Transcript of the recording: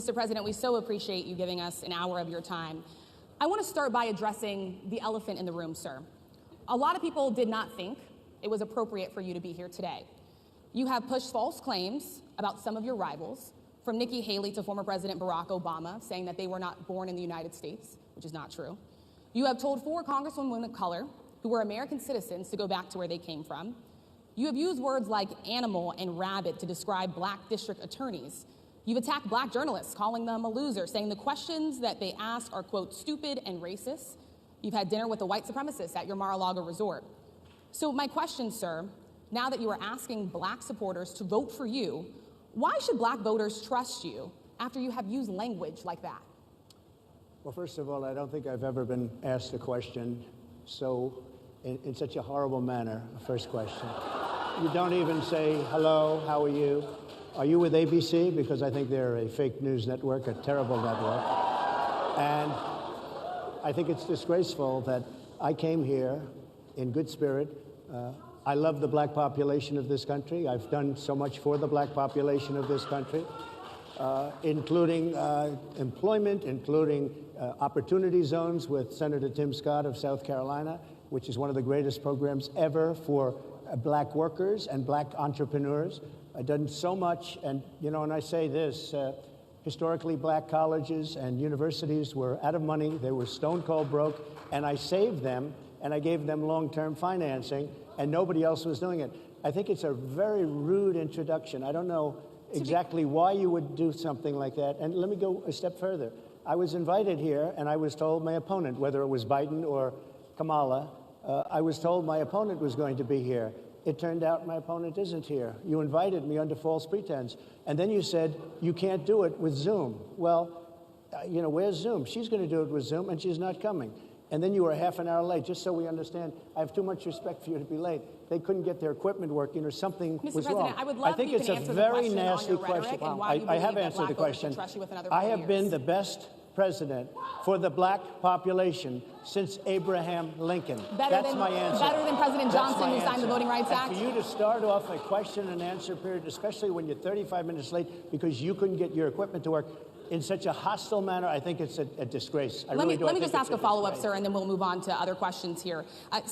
Mr. President, we so appreciate you giving us an hour of your time. I want to start by addressing the elephant in the room, sir. A lot of people did not think it was appropriate for you to be here today. You have pushed false claims about some of your rivals, from Nikki Haley to former President Barack Obama, saying that they were not born in the United States, which is not true. You have told 4 congresswomen of color who were American citizens to go back to where they came from. You have used words like animal and rabbit to describe black district attorneys. You've attacked black journalists, calling them a loser, saying the questions that they ask are, quote, stupid and racist. You've had dinner with a white supremacist at your Mar-a-Lago resort. So my question, sir, now that you are asking black supporters to vote for you, why should black voters trust you after you have used language like that? Well, first of all, I don't think I've ever been asked a question so in such a horrible manner, a first question. You don't even say, hello, how are you? Are you with ABC? Because I think they're a fake news network, a terrible network. And I think it's disgraceful that I came here in good spirit. I love the black population of this country. I've done so much for the black population of this country, including employment, including opportunity zones with Senator Tim Scott of South Carolina, which is one of the greatest programs ever for black workers and black entrepreneurs. I've done so much, and and I say this, historically black colleges and universities were out of money, they were stone cold broke, and I saved them, and I gave them long-term financing, and nobody else was doing it. I think it's a very rude introduction. I don't know exactly why you would do something like that, and let me go a step further. I was invited here, and I was told my opponent, whether it was Biden or Kamala, I was told my opponent was going to be here. It turned out my opponent isn't here. You invited me under false pretense. And then you said, you can't do it with Zoom. Well, where's Zoom? She's going to do it with Zoom, and she's not coming. And then you were half an hour late, just so we understand. I have too much respect for you to be late. They couldn't get their equipment working, or something was wrong. Mr. President, I would love think if you it's can a answer very the question nasty on your rhetoric question. and why you I believe have that answered black the voters question. should trust you with another I 4 have been years. the best president for the black population since Abraham Lincoln. That's my answer. Better than President Johnson, who signed the Voting Rights And Act? for you to start off a question and answer period, especially when you're 35 minutes late because you couldn't get your equipment to work, in such a hostile manner, I think it's a disgrace. Let me just ask a follow-up, sir, and then we'll move on to other questions here.